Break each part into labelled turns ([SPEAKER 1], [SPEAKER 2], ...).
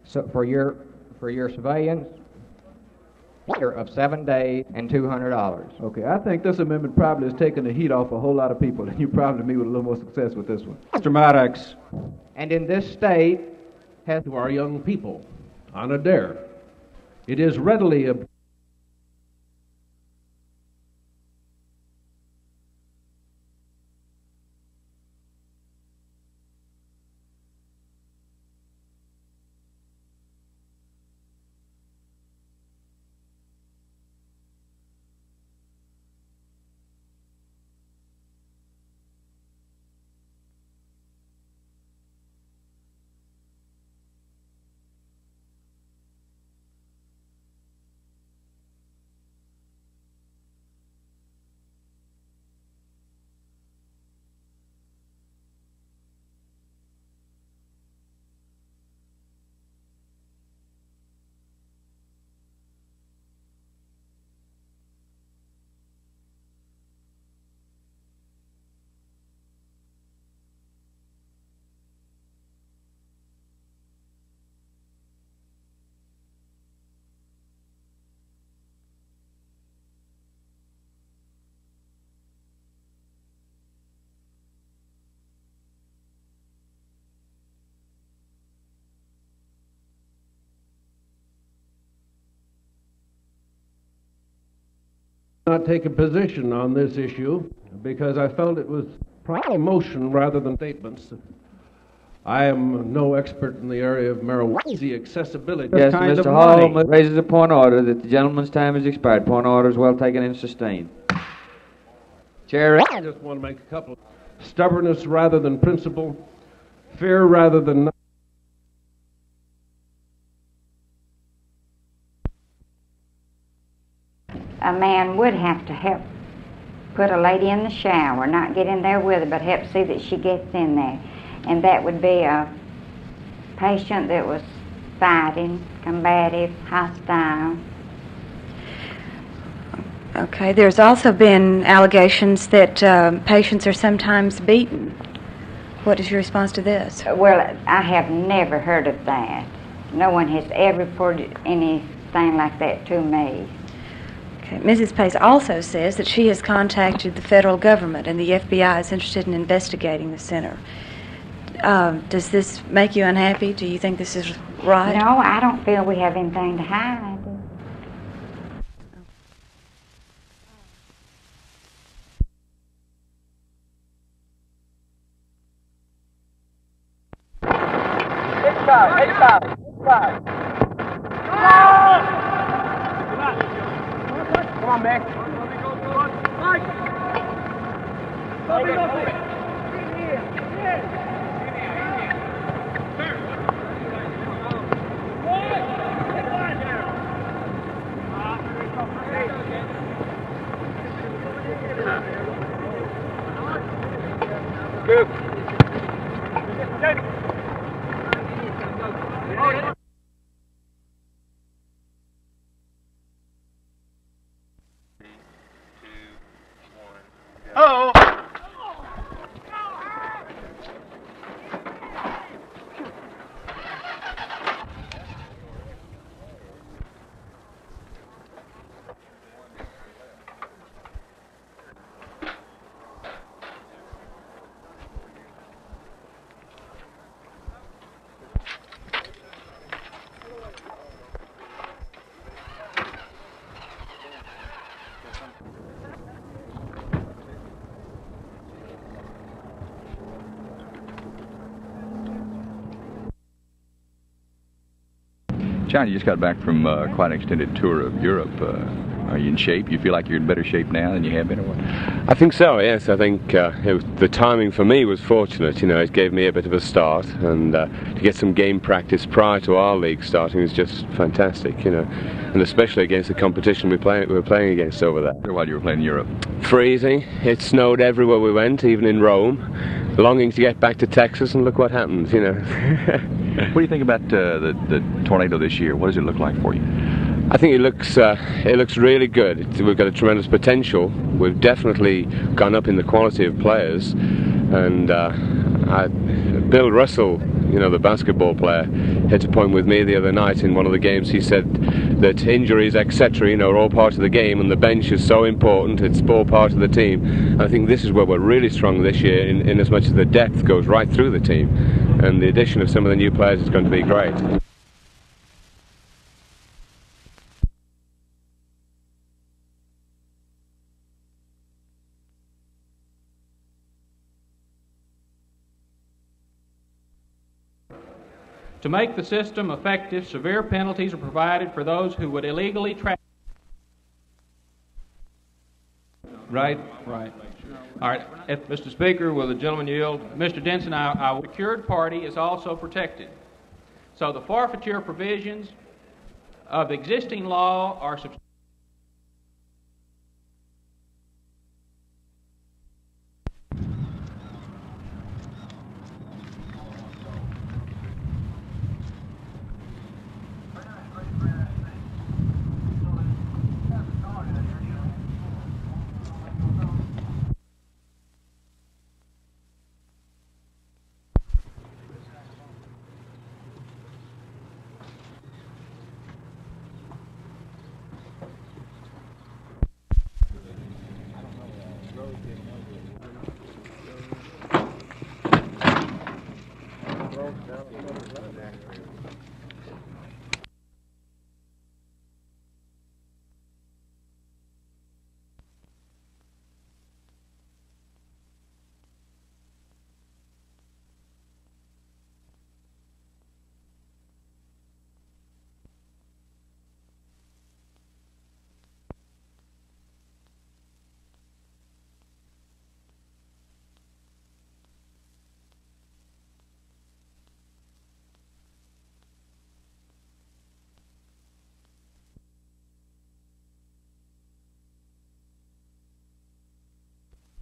[SPEAKER 1] So for your surveillance of 7 days and $200.
[SPEAKER 2] Okay, I think this amendment probably is taking the heat off a whole lot of people, and you probably meet with a little more success with this one.
[SPEAKER 3] Mr. Maddox.
[SPEAKER 1] And in this state has
[SPEAKER 3] to our young people on a dare. It is readily not take a position on this issue because I felt it was probably motion rather than statements. I am no expert in the area of marijuana. The accessibility.
[SPEAKER 4] Yes, Mr. Hall raises a point of order that the gentleman's time has expired. Point of order is well taken and sustained. Chair.
[SPEAKER 3] I just want to make a couple. Stubbornness rather than principle. Fear rather than.
[SPEAKER 5] A man would have to help put a lady in the shower, not get in there with her, but help see that she gets in there. And that would be a patient that was fighting, combative, hostile.
[SPEAKER 6] Okay, there's also been allegations that patients are sometimes beaten. What is your response to this?
[SPEAKER 5] Well, I have never heard of that. No one has ever reported anything like that to me.
[SPEAKER 6] Okay. Mrs. Pace also says that she has contacted the federal government and the FBI is interested in investigating the center. Does this make you unhappy? Do you think this is right?
[SPEAKER 5] No, I don't feel we have anything to hide.
[SPEAKER 7] Come on, Mac. Good. Oh!
[SPEAKER 8] John, you just got back from quite an extended tour of Europe. Are you in shape? You feel like you're in better shape now than you have been, or what?
[SPEAKER 9] I think so, yes. I think the timing for me was fortunate. You know, it gave me a bit of a start, and to get some game practice prior to our league starting was just fantastic, you know. And especially against the competition we were playing against over there.
[SPEAKER 8] While you were playing in Europe?
[SPEAKER 9] Freezing. It snowed everywhere we went, even in Rome. Longing to get back to Texas, and look what happened, you know.
[SPEAKER 8] What do you think about the tornado this year? What does it look like for you?
[SPEAKER 9] I think it looks really good. We've got a tremendous potential. We've definitely gone up in the quality of players, And Bill Russell, you know, the basketball player, hit a point with me the other night in one of the games. He said that injuries, etc., you know, are all part of the game, and the bench is so important. It's all part of the team. And I think this is where we're really strong this year, in as much as the depth goes right through the team, and the addition of some of the new players is going to be great.
[SPEAKER 10] To make the system effective, severe penalties are provided for those who would illegally travel.
[SPEAKER 11] Right.
[SPEAKER 10] Right.
[SPEAKER 11] All right. Mr. Speaker, will the gentleman yield?
[SPEAKER 10] Mr. Denson, our secured party is also protected. So the forfeiture provisions of existing law are substantial.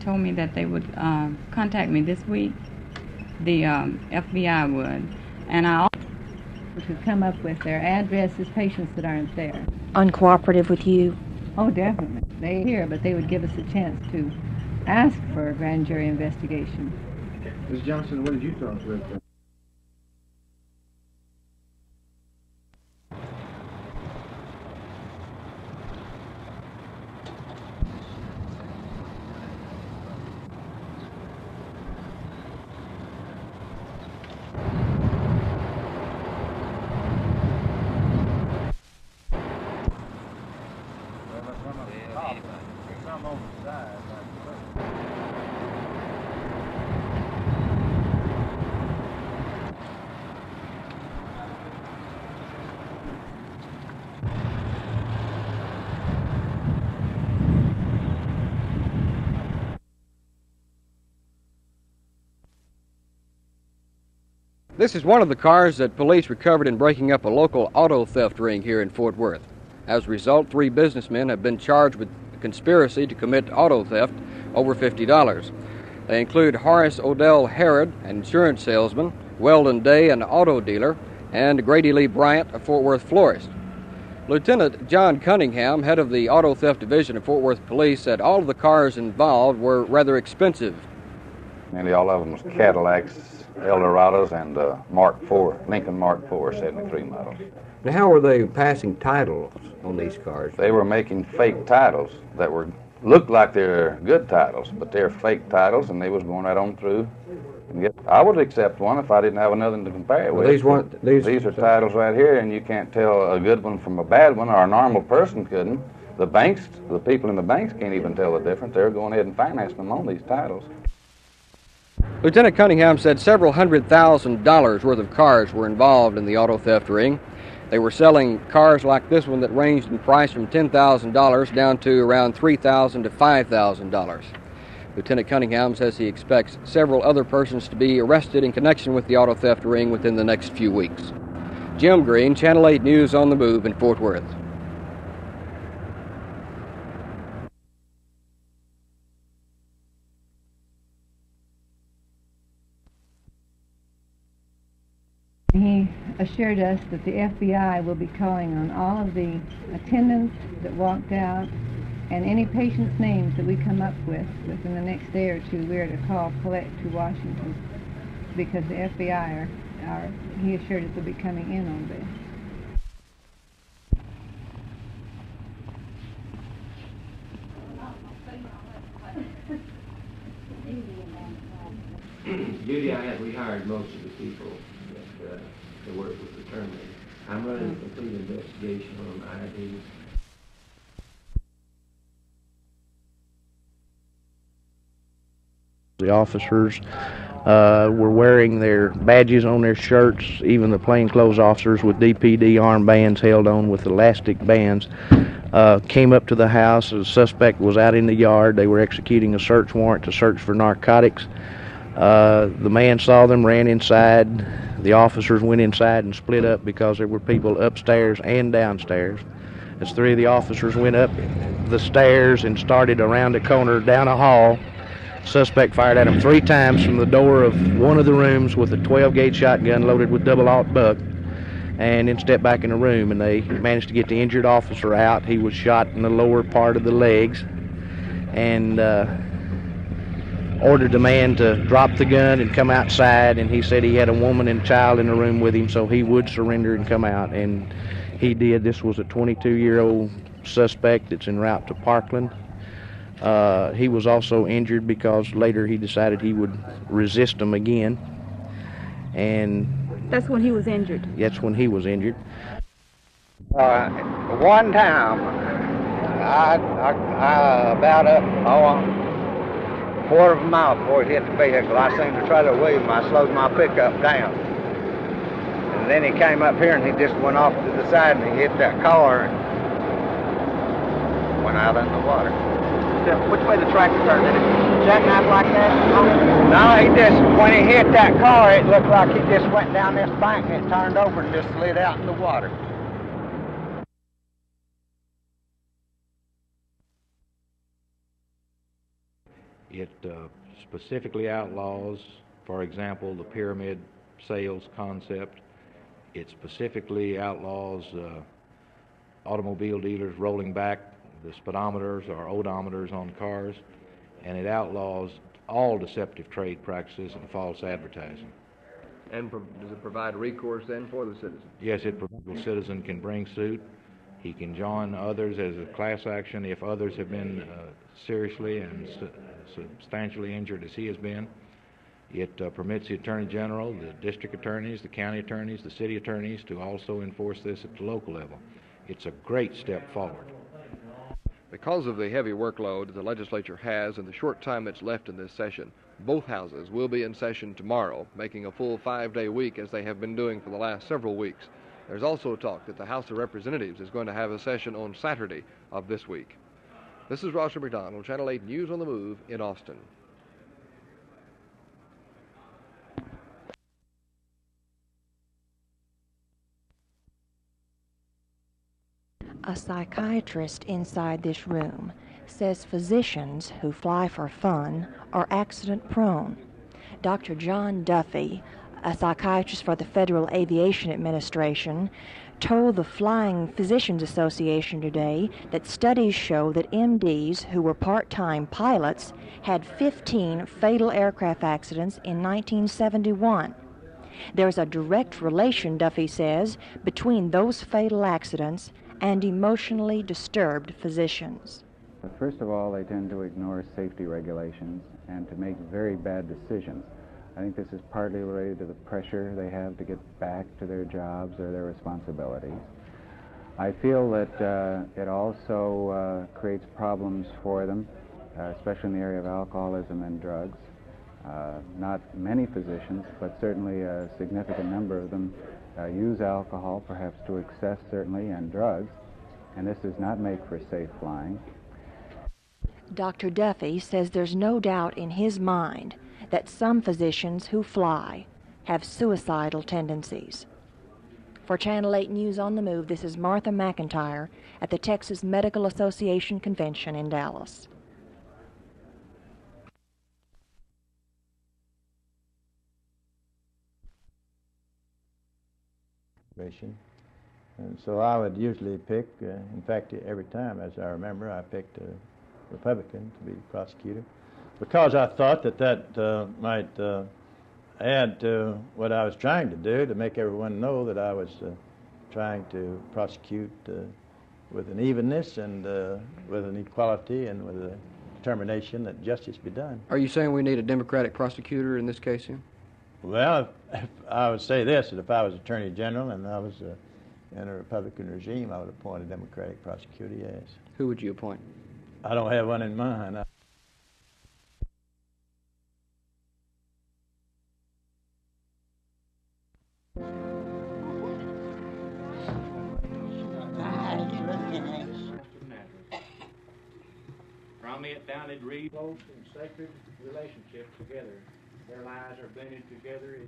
[SPEAKER 12] Told me that they would contact me this week. The FBI would, and I would come up with their addresses, patients that aren't there.
[SPEAKER 6] Uncooperative with you?
[SPEAKER 12] Oh, definitely. They're here, but they would give us a chance to ask for a grand jury investigation.
[SPEAKER 2] Ms. Johnson, what did you talk with?
[SPEAKER 13] This is one of the cars that police recovered in breaking up a local auto theft ring here in Fort Worth. As a result, 3 businessmen have been charged with conspiracy to commit auto theft over $50. They include Horace Odell Herod, an insurance salesman, Weldon Day, an auto dealer, and Grady Lee Bryant, a Fort Worth florist. Lieutenant John Cunningham, head of the Auto Theft Division of Fort Worth Police, said all of the cars involved were rather expensive.
[SPEAKER 14] Nearly all of them was Cadillacs, Eldorados, and Mark IV, Lincoln Mark IV 73 models.
[SPEAKER 15] Now, how were they passing titles on these cars?
[SPEAKER 14] They were making fake titles that looked like they're good titles, but they're fake titles, and they was going right on through. And I would accept one if I didn't have another to compare it with. These are titles right here, and you can't tell a good one from a bad one, or a normal person couldn't. The banks, the people in the banks can't even tell the difference. They're going ahead and financing them on these titles.
[SPEAKER 13] Lieutenant Cunningham said several $100,000 worth of cars were involved in the auto theft ring. They were selling cars like this one that ranged in price from $10,000 down to around $3,000 to $5,000. Lieutenant Cunningham says he expects several other persons to be arrested in connection with the auto theft ring within the next few weeks. Jim Green, Channel 8 News on the Move in Fort Worth.
[SPEAKER 12] He assured us that the FBI will be calling on all of the attendants that walked out And any patient's names that we come up with within the next day or two, we are to call collect to Washington, because the FBI he assured us will be coming in on this.
[SPEAKER 16] Judy, we hired most of the people that work with the terminator. I'm running a complete investigation on IDs.
[SPEAKER 17] The officers were wearing their badges on their shirts. Even the plainclothes officers with DPD armbands held on with elastic bands came up to the house. The suspect was out in the yard. They were executing a search warrant to search for narcotics. The man saw them, ran inside. The officers went inside and split up because there were people upstairs and downstairs. As three of the officers went up the stairs and started around a corner down a hall, suspect fired at him 3 times from the door of one of the rooms with a 12-gauge shotgun loaded with double-aught buck, and then stepped back in the room, and they managed to get the injured officer out. He was shot in the lower part of the legs, and ordered the man to drop the gun and come outside, and he said he had a woman and child in the room with him, so he would surrender and come out, and he did. This was a 22-year-old suspect that's en route to Parkland. He was also injured because later he decided he would resist them again, and
[SPEAKER 12] That's when he was injured.
[SPEAKER 17] that's when he was injured.
[SPEAKER 18] One time, I about a quarter of a mile before he hit the vehicle, I seen the trailer wheel, and I slowed my pickup down. And then he came up here and he just went off to the side and he hit that car and went out in the water.
[SPEAKER 7] Which way the tractor turned? Did it jackknife like that?
[SPEAKER 18] No, he just, when he hit that car, it looked like he just went down this bank and it turned over and just slid out in the water.
[SPEAKER 19] It specifically outlaws, for example, the pyramid sales concept. It specifically outlaws automobile dealers rolling back the speedometers or odometers on cars, and it outlaws all deceptive trade practices and false advertising.
[SPEAKER 13] And does it provide recourse then for the citizen?
[SPEAKER 19] Yes, the citizen can bring suit. He can join others as a class action if others have been seriously and substantially injured as he has been. It permits the Attorney General, the district attorneys, the county attorneys, the city attorneys to also enforce this at the local level. It's a great step forward.
[SPEAKER 13] Because of the heavy workload the legislature has and the short time that's left in this session, both houses will be in session tomorrow, making a full 5-day week as they have been doing for the last several weeks. There's also talk that the House of Representatives is going to have a session on Saturday of this week. This is Roger McDonald, Channel 8 News on the Move in Austin.
[SPEAKER 20] A psychiatrist inside this room says physicians who fly for fun are accident-prone. Dr. John Duffy, a psychiatrist for the Federal Aviation Administration, told the Flying Physicians Association today that studies show that MDs who were part-time pilots had 15 fatal aircraft accidents in 1971. There's a direct relation, Duffy says, between those fatal accidents and emotionally disturbed physicians.
[SPEAKER 21] First of all, they tend to ignore safety regulations and to make very bad decisions. I think this is partly related to the pressure they have to get back to their jobs or their responsibilities. I feel that it also creates problems for them, especially in the area of alcoholism and drugs. Not many physicians, but certainly a significant number of them use alcohol, perhaps to excess certainly, and drugs, and this does not make for safe flying.
[SPEAKER 20] Dr. Duffy says there's no doubt in his mind that some physicians who fly have suicidal tendencies. For Channel 8 News on the Move, this is Martha McIntyre at the Texas Medical Association Convention in Dallas.
[SPEAKER 1] And so I would usually pick, in fact, every time, as I remember, I picked a Republican to be prosecutor because I thought that might add to what I was trying to do, to make everyone know that I was trying to prosecute with an evenness and with an equality and with a determination that justice be done.
[SPEAKER 13] Are you saying we need a Democratic prosecutor in this case here?
[SPEAKER 1] Well, if I would say this, that if I was Attorney General and I was in a Republican regime, I would appoint a Democratic prosecutor, yes.
[SPEAKER 13] Who would you appoint?
[SPEAKER 1] I don't have one in mind.
[SPEAKER 11] From it down it reads close and sacred relationships together. Their lives are blended together in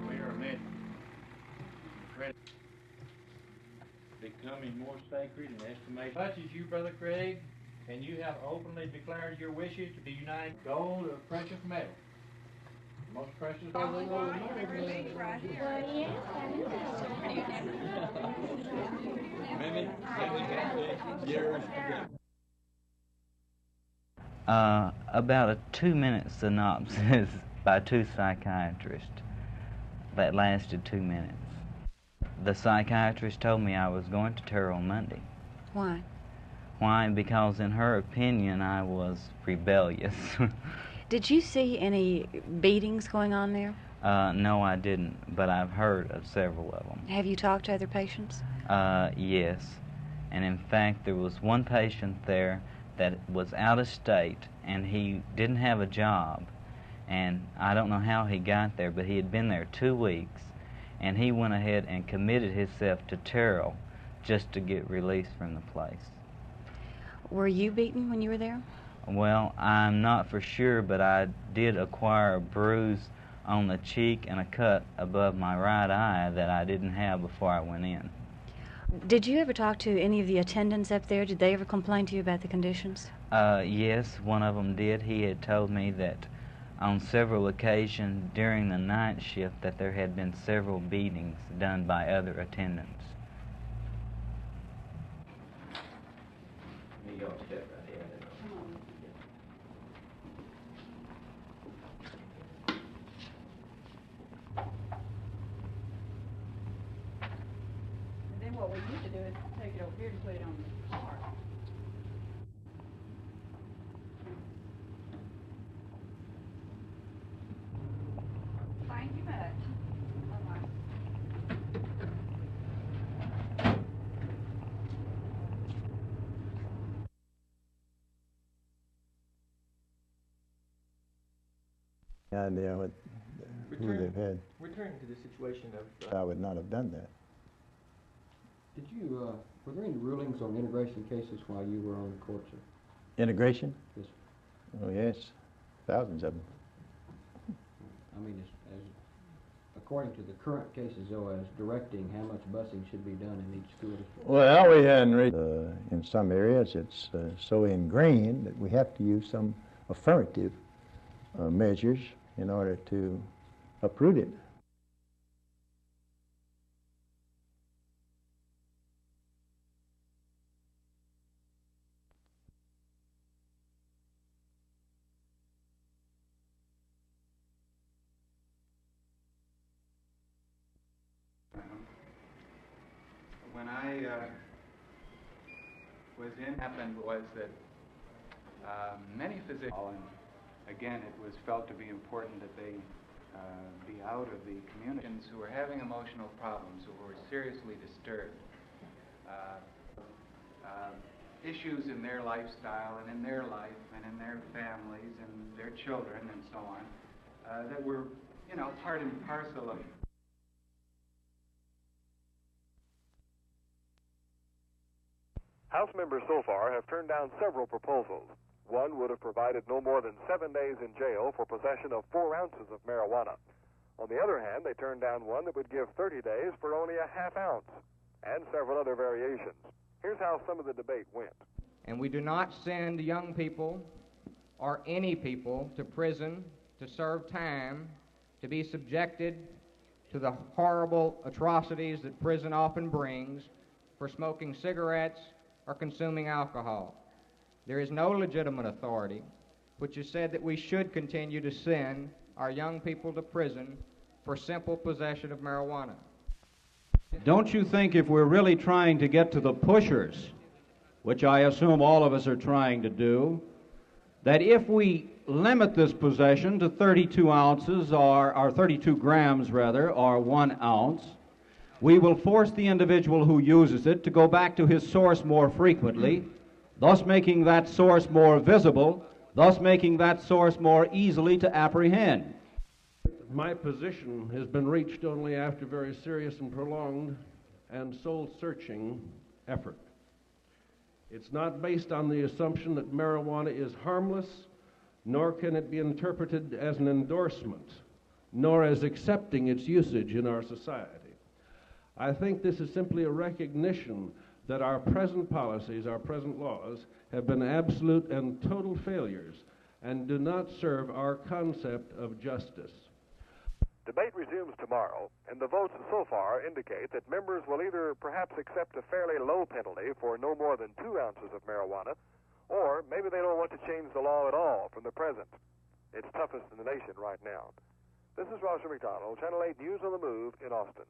[SPEAKER 11] we are meant becoming more sacred and estimate. Much as you, Brother Craig, and you have openly declared your wishes to be united gold or precious metal. Most precious many years ago.
[SPEAKER 22] About a 2-minute synopsis by 2 psychiatrists that lasted 2 minutes. The psychiatrist told me I was going to Terrell Monday.
[SPEAKER 6] Why?
[SPEAKER 22] Why? Because in her opinion I was rebellious.
[SPEAKER 6] Did you see any beatings going on there?
[SPEAKER 22] No, I didn't, but I've heard of several of them.
[SPEAKER 6] Have you talked to other patients?
[SPEAKER 22] Yes. And in fact, there was one patient there that was out of state, and he didn't have a job. And I don't know how he got there, but he had been there 2 weeks, and he went ahead and committed himself to Terrell just to get released from the place.
[SPEAKER 6] Were you beaten when you were there?
[SPEAKER 22] Well, I'm not for sure, but I did acquire a bruise on the cheek and a cut above my right eye that I didn't have before I went in.
[SPEAKER 6] Did you ever talk to any of the attendants up there? Did they ever complain to you about the conditions?
[SPEAKER 22] Yes, one of them did. He had told me that on several occasions during the night shift that there had been several beatings done by other attendants.
[SPEAKER 12] What we used to do is take it over here and put it on the car. Thank you much.
[SPEAKER 1] Idea what who they've had.
[SPEAKER 23] Returning to the situation of...
[SPEAKER 1] I would not have done that.
[SPEAKER 13] Did you, were there any rulings on integration cases while you were on the court, sir?
[SPEAKER 1] Integration?
[SPEAKER 13] Yes.
[SPEAKER 1] Oh, yes. Thousands of them.
[SPEAKER 13] I mean, as according to the current cases, though, as directing how much busing should be done in each school district?
[SPEAKER 1] Well, we hadn't read. In some areas, it's so ingrained that we have to use some affirmative measures in order to uproot it.
[SPEAKER 21] When I was in, happened was that many physicians, and again, it was felt to be important that they be out of the communities who were having emotional problems, who were seriously disturbed, issues in their lifestyle and in their life and in their families and their children and so on, that were, you know, part and parcel of.
[SPEAKER 24] House members so far have turned down several proposals. One would have provided no more than 7 days in jail for possession of 4 ounces of marijuana. On the other hand, they turned down one that would give 30 days for only a ½ ounce, and several other variations. Here's how some of the debate went.
[SPEAKER 25] And we do not send young people or any people to prison to serve time to be subjected to the horrible atrocities that prison often brings for smoking cigarettes or consuming alcohol. There is no legitimate authority which has said that we should continue to send our young people to prison for simple possession of marijuana.
[SPEAKER 3] Don't you think if we're really trying to get to the pushers, which I assume all of us are trying to do, that if we limit this possession to 32 ounces, or 32 grams rather, or 1 ounce, we will force the individual who uses it to go back to his source more frequently, thus making that source more visible, thus making that source more easily to apprehend.
[SPEAKER 4] My position has been reached only after very serious and prolonged and soul-searching effort. It's not based on the assumption that marijuana is harmless, nor can it be interpreted as an endorsement, nor as accepting its usage in our society. I think this is simply a recognition that our present policies, our present laws, have been absolute and total failures and do not serve our concept of justice.
[SPEAKER 24] Debate resumes tomorrow, and the votes so far indicate that members will either perhaps accept a fairly low penalty for no more than 2 ounces of marijuana, or maybe they don't want to change the law at all from the present. It's toughest in the nation right now. This is Roger McDonald, Channel 8 News on the Move in Austin.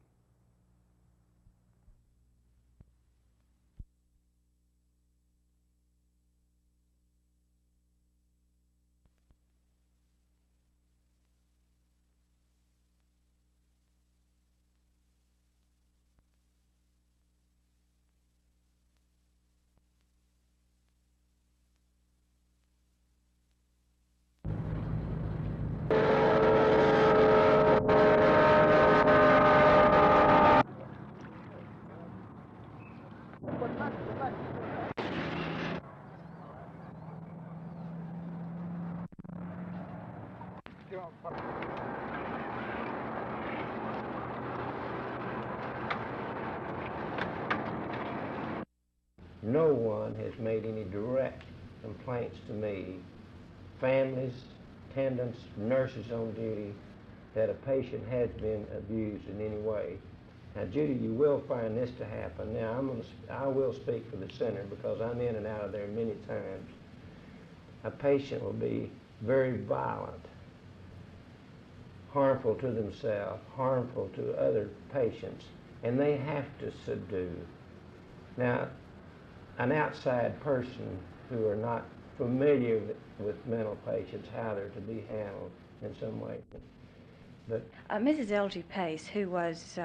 [SPEAKER 15] No one has made any direct complaints to me, families, attendants, nurses on duty, that a patient has been abused in any way. Now, Judy, you will find this to happen. Now, I will speak for the center because I'm in and out of there many times. A patient will be very violent, harmful to themselves, harmful to other patients, and they have to subdue. Now, an outside person who are not familiar with mental patients, how they're to be handled in some way. But
[SPEAKER 6] Mrs. L.G. Pace, who was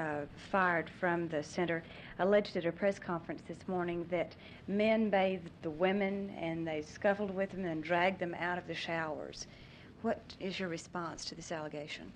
[SPEAKER 6] fired from the center, alleged at a press conference this morning that men bathed the women and they scuffled with them and dragged them out of the showers. What is your response to this allegation?